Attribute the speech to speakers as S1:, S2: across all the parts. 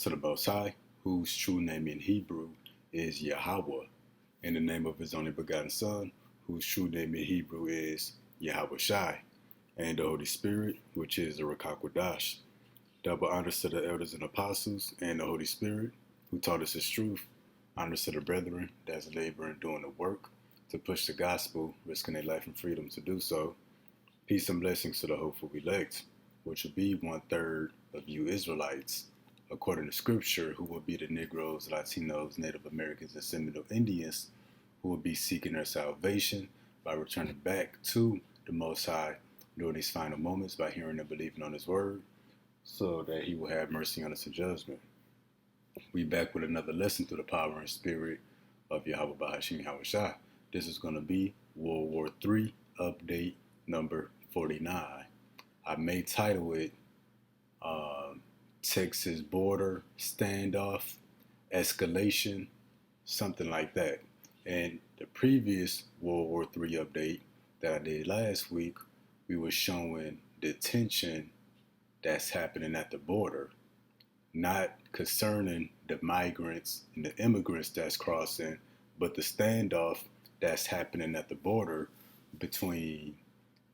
S1: to the Most High, whose true name in Hebrew is Yahweh, in the name of his only begotten Son, whose true name in Hebrew is Yahweh Shai, and the Holy Spirit, which is the Rakakwadash. Double honors to the elders and apostles and the Holy Spirit, who taught us his truth. Honors to the brethren that's laboring doing the work to push the gospel, risking their life and freedom to do so. Peace and blessings to the hopeful elect, which will be 1/3 of you Israelites, according to Scripture, who will be the Negroes, Latinos, Native Americans, and Seminole Indians, who will be seeking their salvation by returning back to the Most High during these final moments by hearing and believing on his word, so that he will have mercy on us in judgment. We back with another lesson through the power and spirit of Yahweh Bahashim Yahweh Shah. This is going to be World War III update number 49. I may title it Texas border standoff escalation, something like that. And the previous World War III update that I did last week, we were showing the tension that's happening at the border, not concerning the migrants and the immigrants that's crossing, but the standoff that's happening at the border between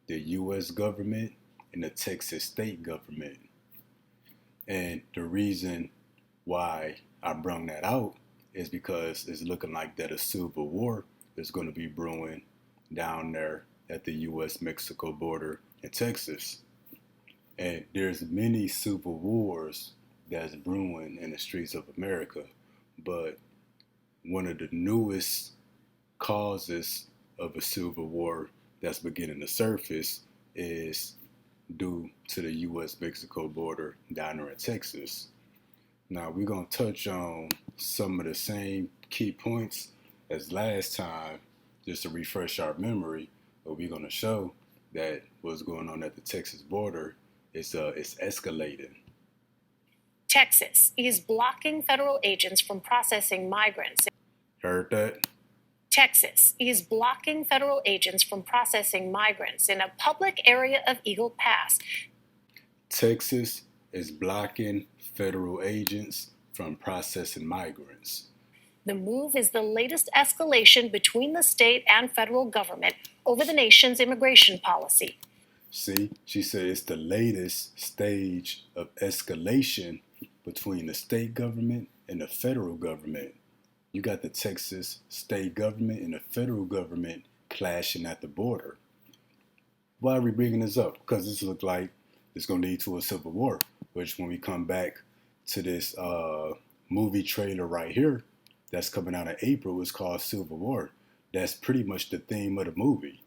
S1: the U.S. government and the Texas state government. And the reason why I brung that out is because it's looking like that a civil war is going to be brewing down there at the U.S.-Mexico border in Texas. And there's many civil wars that's brewing in the streets of America. But one of the newest causes of a civil war that's beginning to surface is due to the U.S.-Mexico border down there in Texas. Now, we're going to touch on some of the same key points as last time, just to refresh our memory, but we're going to show that what's going on at the Texas border is escalating.
S2: Texas is blocking federal agents from processing migrants.
S1: Heard that?
S2: Texas is blocking federal agents from processing migrants in a public area of Eagle Pass.
S1: Texas is blocking federal agents from processing migrants.
S2: The move is the latest escalation between the state and federal government over the nation's immigration policy.
S1: See, she said it's the latest stage of escalation between the state government and the federal government. You got the Texas state government and the federal government clashing at the border. Why are we bringing this up? Because this looks like it's going to lead to a civil war, which when we come back to this movie trailer right here that's coming out in April, is called Civil War. That's pretty much the theme of the movie,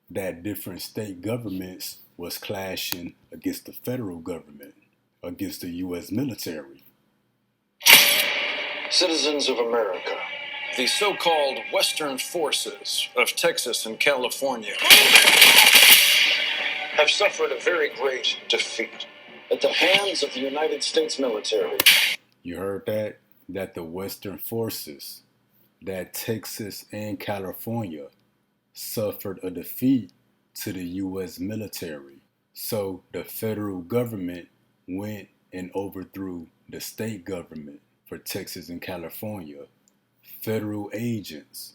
S1: that different state governments was clashing against the federal government, against the U.S. military.
S3: Citizens of America, the so-called Western forces of Texas and California have suffered a very great defeat at the hands of the United States military.
S1: You heard that? That the Western forces, that Texas and California suffered a defeat to the U.S. military. So the federal government went and overthrew the state government for Texas and California. Federal agents,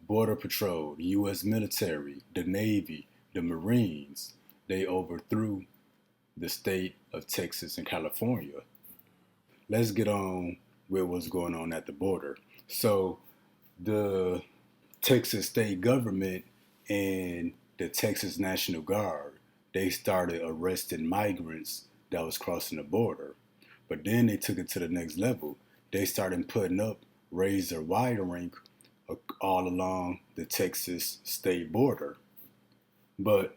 S1: Border Patrol, the U.S. military, the Navy, the Marines, they overthrew the state of Texas and California. Let's get on with what's going on at the border. So the Texas state government and the Texas National Guard, they started arresting migrants that was crossing the border. But then they took it to the next level. They started putting up razor wiring all along the Texas state border. But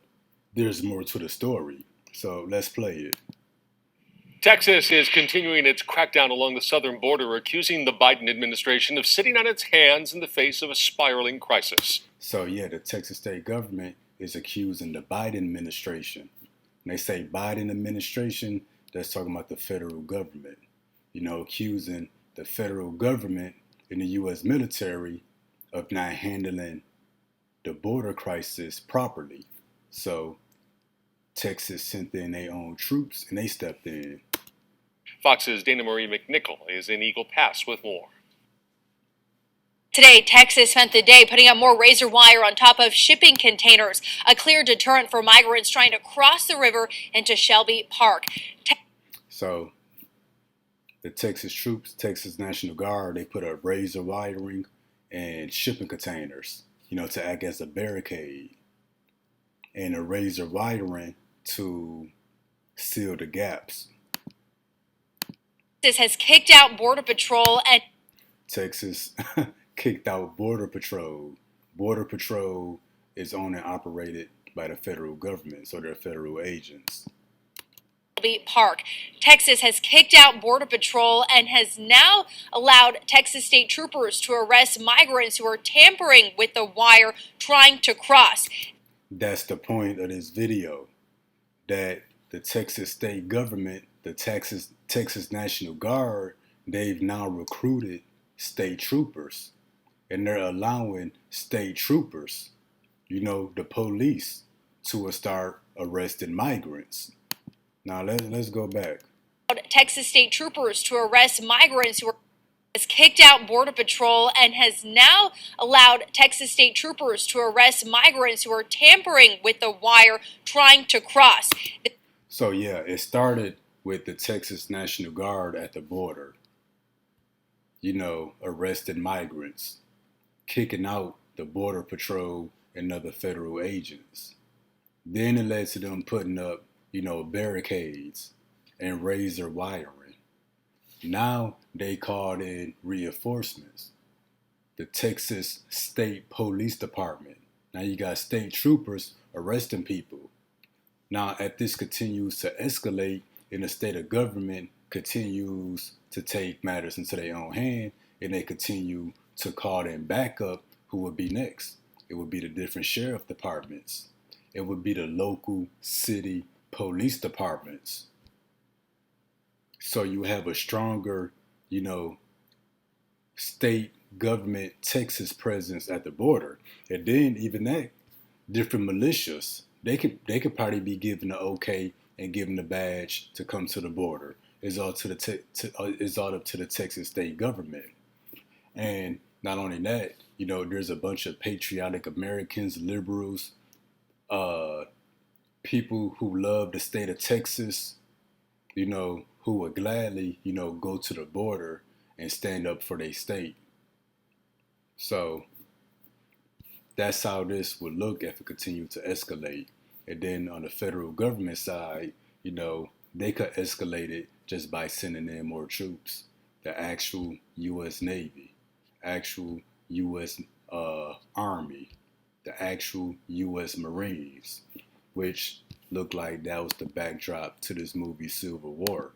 S1: there's more to the story. So let's play it.
S4: Texas is continuing its crackdown along the southern border, accusing the Biden administration of sitting on its hands in the face of a spiraling crisis.
S1: So yeah, the Texas state government is accusing the Biden administration. When they say Biden administration, that's talking about the federal government, accusing the federal government and the U.S. military of not handling the border crisis properly. So Texas sent in their own troops and they stepped in.
S4: Fox's Dana Marie McNichol is in Eagle Pass with more.
S5: Today, Texas spent the day putting up more razor wire on top of shipping containers, a clear deterrent for migrants trying to cross the river into Shelby Park.
S1: So the Texas troops, Texas National Guard, they put up razor wiring and shipping containers, to act as a barricade, and a razor wiring to seal the gaps.
S5: Texas has kicked out Border Patrol and
S1: Texas kicked out Border Patrol. Border Patrol is owned and operated by the federal government, so they're federal agents.
S5: Park. Texas has kicked out Border Patrol and has now allowed Texas state troopers to arrest migrants who are tampering with the wire trying to cross.
S1: That's the point of this video, that the Texas state government, the Texas National Guard, they've now recruited state troopers, and they're allowing state troopers, the police, to start arresting migrants. Now let's go back.
S5: Texas state troopers to arrest migrants who has kicked out Border Patrol and has now allowed Texas state troopers to arrest migrants who are tampering with the wire trying to cross.
S1: So yeah, it started with the Texas National Guard at the border, arresting migrants, kicking out the Border Patrol and other federal agents. Then it led to them putting up, barricades and razor wiring. Now they called in reinforcements. The Texas State Police Department. Now you got state troopers arresting people. Now, as this continues to escalate and the state of government continues to take matters into their own hand, and they continue to call in backup, who would be next? It would be the different sheriff departments. It would be the local city police departments. So you have a stronger, state government Texas presence at the border. And then even that, different militias, they could probably be given the okay and given the badge to come to the border. It's all it's all up to the Texas state government. And not only that, there's a bunch of patriotic Americans, liberals, people who love the state of Texas, who would gladly, go to the border and stand up for their state. So that's how this would look if it continued to escalate. And then on the federal government side, they could escalate it just by sending in more troops. The actual U.S. Navy, actual U.S. Army, the actual U.S. Marines, which looked like that was the backdrop to this movie Civil War.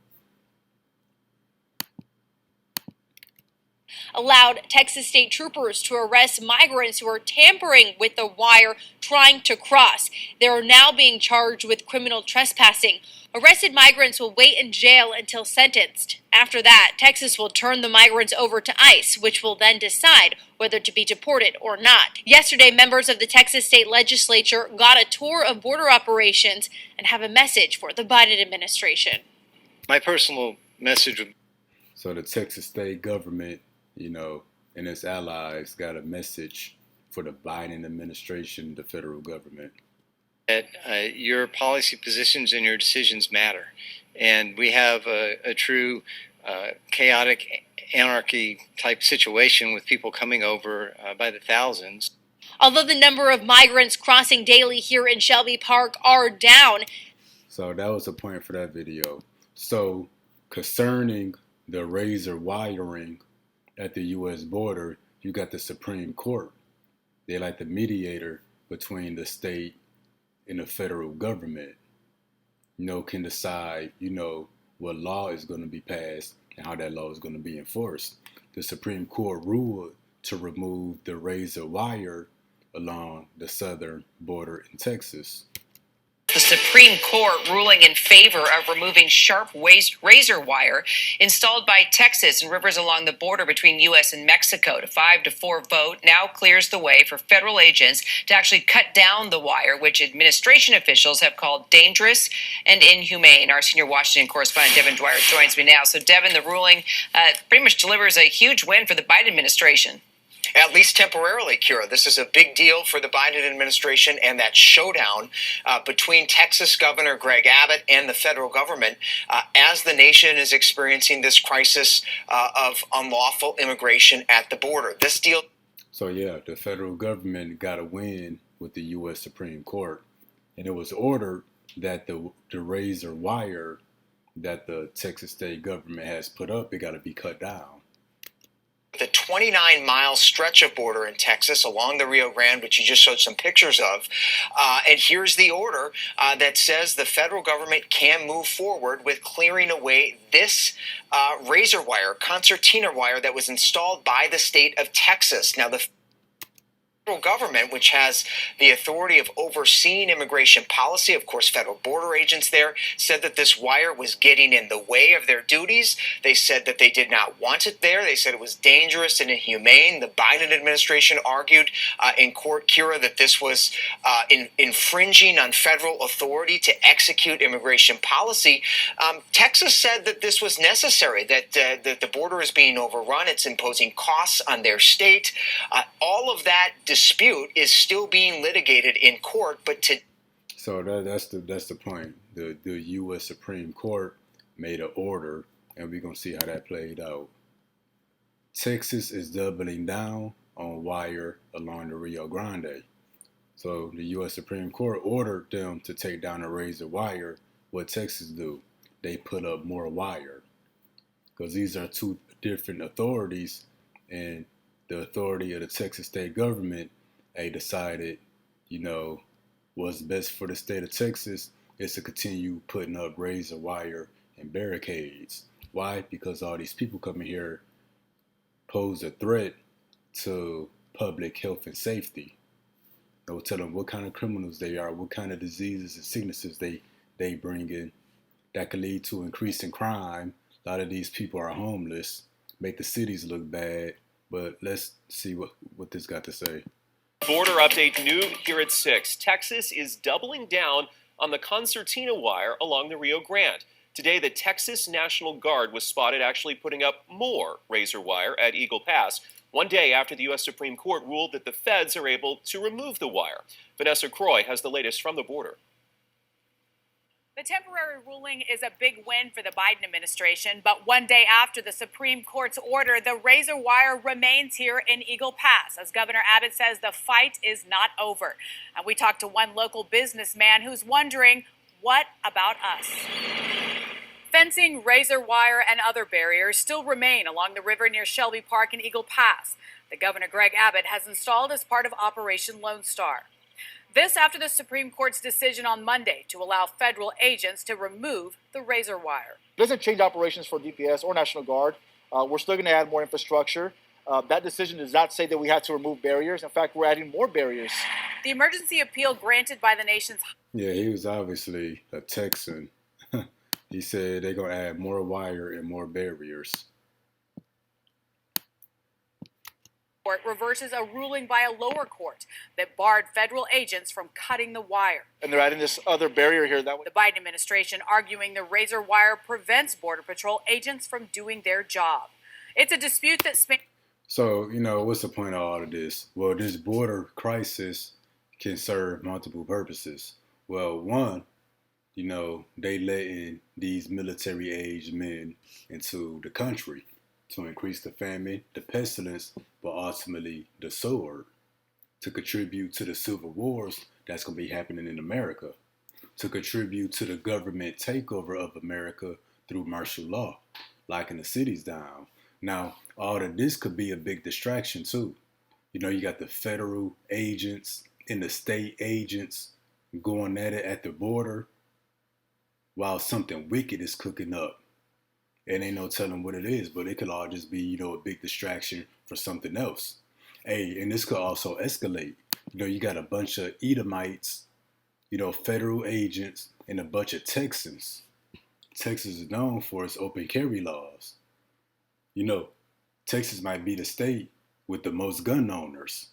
S5: Allowed Texas state troopers to arrest migrants who are tampering with the wire trying to cross. They are now being charged with criminal trespassing. Arrested migrants will wait in jail until sentenced. After that, Texas will turn the migrants over to ICE, which will then decide whether to be deported or not. Yesterday, members of the Texas state legislature got a tour of border operations and have a message for the Biden administration.
S6: My personal message would...
S1: So the Texas state government, and its allies got a message for the Biden administration, the federal government.
S6: That your policy positions and your decisions matter. And we have a true chaotic anarchy type situation with people coming over by the thousands.
S5: Although the number of migrants crossing daily here in Shelby Park are down.
S1: So that was the point for that video. So concerning the razor wiring at the U.S. border, you got the Supreme Court. They're like the mediator between the state and the federal government. Can decide, what law is going to be passed and how that law is going to be enforced. The Supreme Court ruled to remove the razor wire along the southern border in Texas.
S7: The Supreme Court ruling in favor of removing sharp razor wire installed by Texas and rivers along the border between U.S. and Mexico. A 5-4 vote now clears the way for federal agents to actually cut down the wire, which administration officials have called dangerous and inhumane. Our senior Washington correspondent Devin Dwyer joins me now. So, Devin, the ruling pretty much delivers a huge win for the Biden administration.
S8: At least temporarily, Kira. This is a big deal for the Biden administration and that showdown between Texas Governor Greg Abbott and the federal government as the nation is experiencing this crisis of unlawful immigration at the border. This deal.
S1: So yeah, the federal government got a win with the U.S. Supreme Court, and it was ordered that the razor wire that the Texas state government has put up, it got to be cut down.
S8: The 29-mile stretch of border in Texas along the Rio Grande, which you just showed some pictures of. And here's the order that says the federal government can move forward with clearing away this razor wire, concertina wire that was installed by the state of Texas. Now, the federal government, which has the authority of overseeing immigration policy, of course, federal border agents there, said that this wire was getting in the way of their duties. They said that they did not want it there. They said it was dangerous and inhumane. The Biden administration argued in court, Kira, that this was infringing on federal authority to execute immigration policy. Texas said that this was necessary, that the border is being overrun. It's imposing costs on their state. All of that dispute is still being litigated in court, but
S1: so that's the point. The U.S. Supreme Court made an order, and we're gonna see how that played out. Texas is doubling down on wire along the Rio Grande. So the U.S. Supreme Court ordered them to take down the razor wire. What Texas do? They put up more wire, because these are two different authorities, and the authority of the Texas state government, they decided, what's best for the state of Texas is to continue putting up razor wire and barricades. Why? Because all these people coming here pose a threat to public health and safety. They'll tell them what kind of criminals they are, what kind of diseases and sicknesses they bring in that could lead to increasing crime. A lot of these people are homeless, make the cities look bad. But let's see what this got to say.
S9: Border update new here at 6. Texas is doubling down on the concertina wire along the Rio Grande. Today, the Texas National Guard was spotted actually putting up more razor wire at Eagle Pass, one day after the U.S. Supreme Court ruled that the feds are able to remove the wire. Vanessa Croy has the latest from the border.
S10: The temporary ruling is a big win for the Biden administration, but one day after the Supreme Court's order, the razor wire remains here in Eagle Pass. As Governor Abbott says, the fight is not over. And we talked to one local businessman who's wondering, what about us? Fencing, razor wire, and other barriers still remain along the river near Shelby Park and Eagle Pass that Governor Greg Abbott has installed as part of Operation Lone Star. This after the Supreme Court's decision on Monday to allow federal agents to remove the razor wire.
S11: It doesn't change operations for DPS or National Guard. We're still going to add more infrastructure. That decision does not say that we have to remove barriers. In fact, we're adding more barriers.
S10: The emergency appeal granted by the nation's...
S1: Yeah, he was obviously a Texan. He said they're going to add more wire and more barriers.
S10: Court reverses a ruling by a lower court that barred federal agents from cutting the wire.
S11: And they're adding this other barrier here.
S10: The Biden administration arguing the razor wire prevents Border Patrol agents from doing their job. It's a dispute that spans...
S1: So, what's the point of all of this? Well, this border crisis can serve multiple purposes. Well, one, they letting these military-aged men into the country to increase the famine, the pestilence, but ultimately the sword, to contribute to the civil wars that's going to be happening in America, to contribute to the government takeover of America through martial law, locking the cities down. Now, all of this could be a big distraction too. You got the federal agents and the state agents going at it at the border while something wicked is cooking up. And ain't no telling what it is, but it could all just be, a big distraction for something else. Hey, and this could also escalate. You got a bunch of Edomites federal agents and a bunch of Texans. Texas is known for its open carry laws. You know, Texas might be the state with the most gun owners.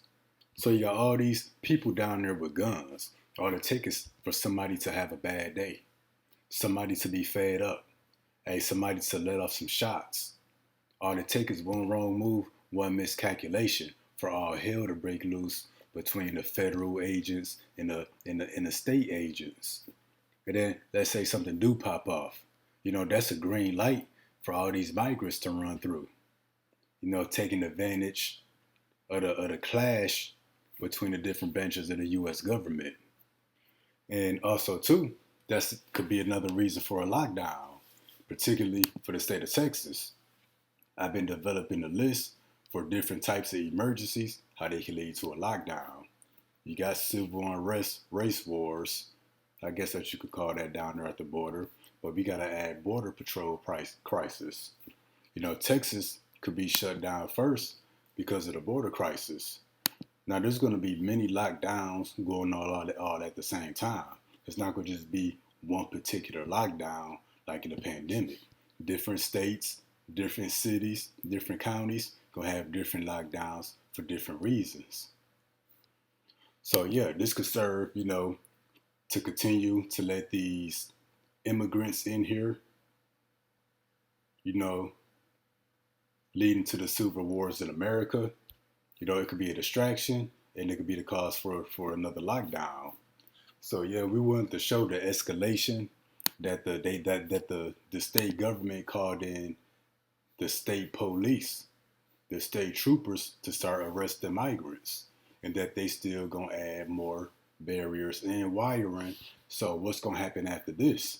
S1: So you got all these people down there with guns. All it takes is for somebody to have a bad day, somebody to be fed up, hey, somebody to let off some shots. All it takes is one wrong move, one miscalculation for all hell to break loose between the federal agents and the state agents. And then let's say something do pop off. That's a green light for all these migrants to run through. Taking advantage of the clash between the different branches of the U.S. government. And also, too, that could be another reason for a lockdown, particularly for the state of Texas. I've been developing a list for different types of emergencies, how they can lead to a lockdown. You got civil unrest, race wars, I guess that you could call that down there at the border, but we got to add border patrol crisis. Texas could be shut down first because of the border crisis. Now, there's going to be many lockdowns going on all at the same time. It's not going to just be one particular lockdown like in the pandemic. Different states, different cities, different counties going to have different lockdowns for different reasons. So, yeah, this could serve, to continue to let these immigrants in here, leading to the civil wars in America. It could be a distraction, and it could be the cause for another lockdown. So yeah, we wanted to show the escalation that the state government called in the state police, the state troopers to start arresting migrants, and that they still gonna add more barriers and wiring. So what's gonna happen after this?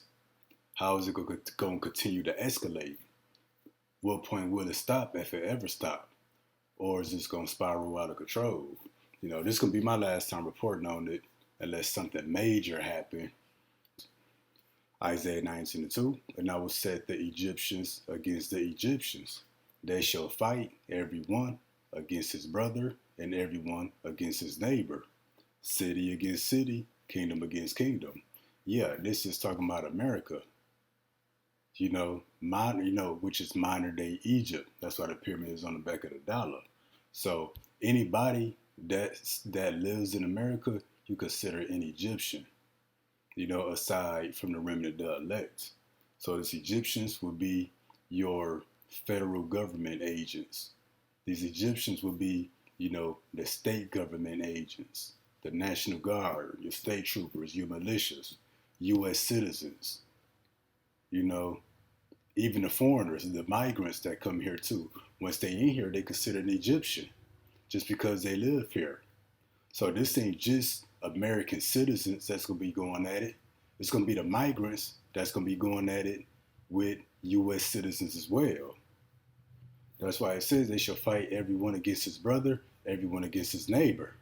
S1: How is it gonna continue to escalate? What point will it stop, if it ever stops? Or is this going to spiral out of control? This is going to be my last time reporting on it, unless something major happened. Isaiah 19:2, and I will set the Egyptians against the Egyptians. They shall fight, everyone against his brother, and everyone against his neighbor. City against city, kingdom against kingdom. Yeah, this is talking about America. Which is modern day Egypt. That's why the pyramid is on the back of the dollar. So anybody that lives in America, you consider an Egyptian, aside from the remnant of the elect. So these Egyptians would be your federal government agents. These Egyptians would be, the state government agents, the National Guard, your state troopers, your militias, U.S. citizens, even the foreigners, the migrants that come here too. Once they in here, they consider an Egyptian just because they live here. So this ain't just American citizens that's going to be going at it. It's going to be the migrants that's going to be going at it with U.S. citizens as well. That's why it says they shall fight everyone against his brother, everyone against his neighbor.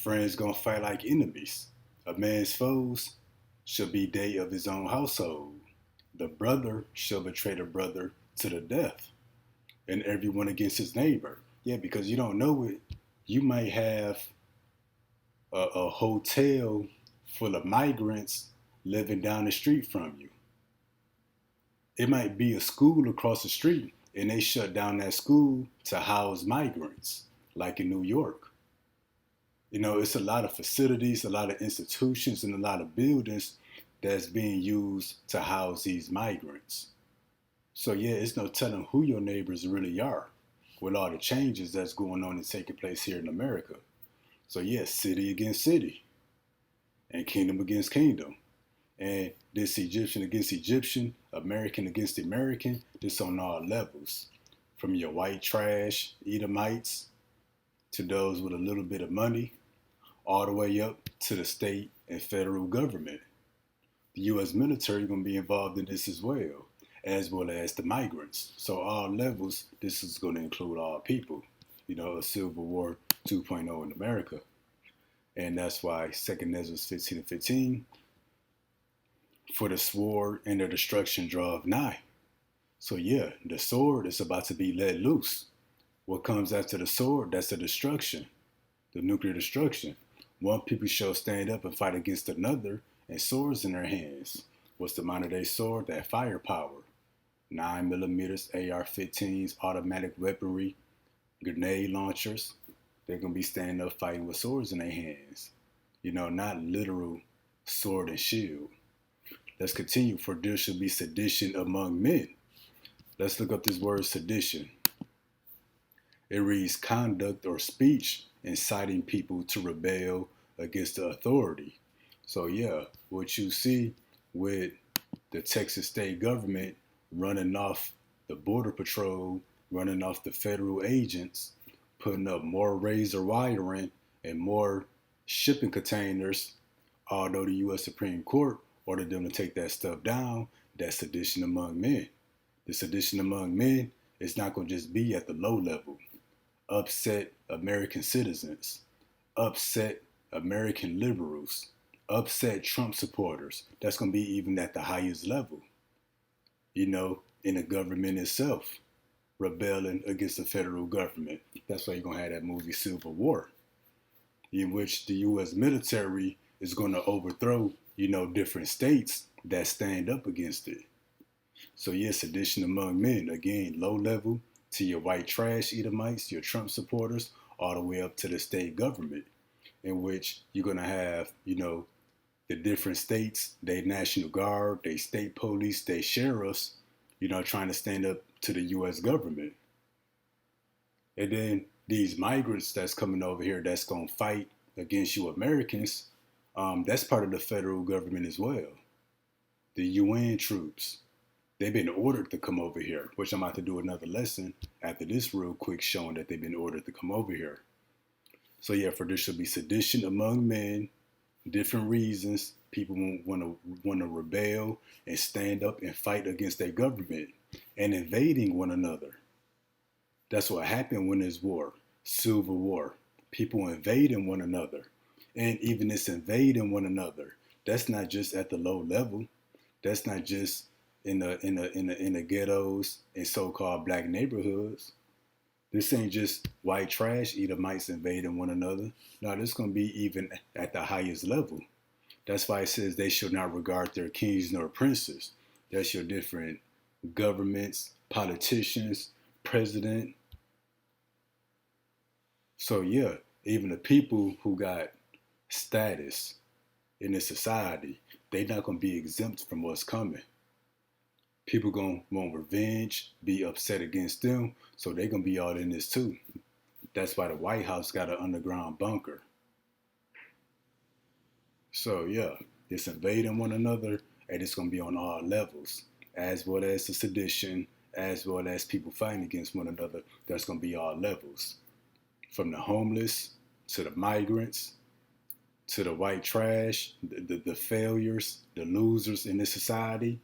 S1: Friends going to fight like enemies. A man's foes shall be they of his own household. The brother shall betray the brother to the death, and everyone against his neighbor. Yeah, because you don't know it. You might have a hotel full of migrants living down the street from you. It might be a school across the street, and they shut down that school to house migrants, like in New York. It's a lot of facilities, a lot of institutions, and a lot of buildings that's being used to house these migrants. So yeah, it's no telling who your neighbors really are with all the changes that's going on and taking place here in America. So yeah, city against city and kingdom against kingdom. And this Egyptian against Egyptian, American against American, this on all levels. From your white trash Edomites to those with a little bit of money, all the way up to the state and federal government. The U.S. military is going to be involved in this as well as the migrants. So all levels, this is going to include all people. A Civil War 2.0 in America. And that's why 2nd Ezra 15:15, for the sword and the destruction draweth nigh. So yeah, the sword is about to be let loose. What comes after the sword, that's the destruction, the nuclear destruction. One people shall stand up and fight against another, and swords in their hands. What's the modern day sword? That firepower. 9mm, AR-15s, automatic weaponry, grenade launchers. They're going to be standing up fighting with swords in their hands. Not literal sword and shield. Let's continue. For there should be sedition among men. Let's look up this word sedition. It reads conduct or speech inciting people to rebel against the authority. So yeah, what you see with the Texas state government running off the border patrol, running off the federal agents, putting up more razor wiring and more shipping containers, although the U.S. Supreme Court ordered them to take that stuff down, that's sedition among men. The sedition among men is not going to just be at the low level. Upset American citizens, upset American liberals, upset Trump supporters. That's going to be even at the highest level, in the government itself, rebelling against the federal government. That's why you're going to have that movie Civil War, in which the U.S. military is going to overthrow, different states that stand up against it. So yes, sedition among men, again, low level to your white trash Edomites, your Trump supporters, all the way up to the state government, in which you're going to have, the different states, their National Guard, their state police, their sheriffs, trying to stand up to the U.S. government. And then these migrants that's coming over here that's going to fight against you Americans, that's part of the federal government as well. The UN troops, they've been ordered to come over here, which I'm about to do another lesson after this real quick showing that they've been ordered to come over here. So yeah, for there should be sedition among men, different reasons. People want to rebel and stand up and fight against their government and invading one another. That's what happened when there's war, civil war. People invading one another. And even this invading one another, that's not just at the low level. That's not just in the ghettos and so-called black neighborhoods. This ain't just white trash Edomites invading one another. No, this is going to be even at the highest level. That's why it says they shall not regard their kings nor princes. That's your different governments, politicians, president. So yeah, even the people who got status in this society, they're not going to be exempt from what's coming. People going to want revenge, be upset against them, so they're going to be all in this too. That's why the White House got an underground bunker. So yeah, it's invading one another, and it's going to be on all levels, as well as the sedition, as well as people fighting against one another. That's going to be all levels, from the homeless to the migrants, to the white trash, the failures, the losers in this society,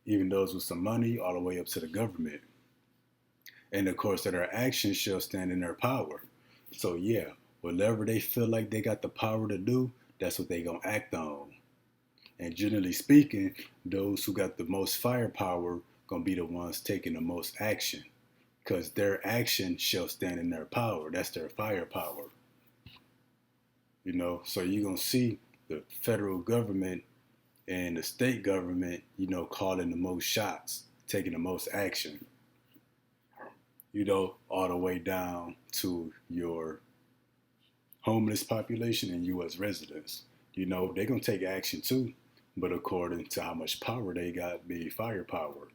S1: even those with some money, all the way up to the government. And of course, that our actions shall stand in their power. So yeah, whatever they feel like they got the power to do, that's what they gonna act on. And generally speaking, those who got the most firepower gonna be the ones taking the most action, because their action shall stand in their power. That's their firepower. So you're gonna see the federal government and the state government, calling the most shots, taking the most action, all the way down to your homeless population and U.S. residents. They're going to take action too, but according to how much power they got, be firepower.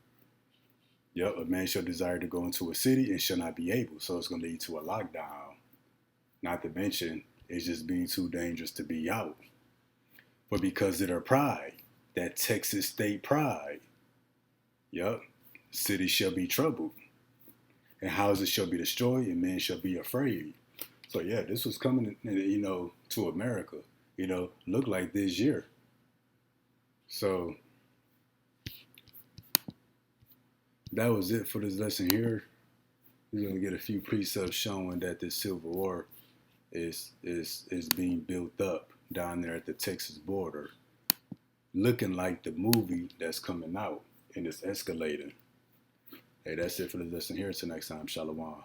S1: Yep, a man shall desire to go into a city and shall not be able, so it's going to lead to a lockdown. Not to mention, it's just being too dangerous to be out. But because of their pride, that Texas state pride, yep, cities shall be troubled, and houses shall be destroyed, and men shall be afraid. So yeah, this was coming, to America, look like this year. So that was it for this lesson here. We're going to get a few precepts showing that this Civil War is being built up down there at the Texas border, looking like the movie that's coming out, and it's escalating. Hey, that's it for this lesson here. Till next time, Shalom.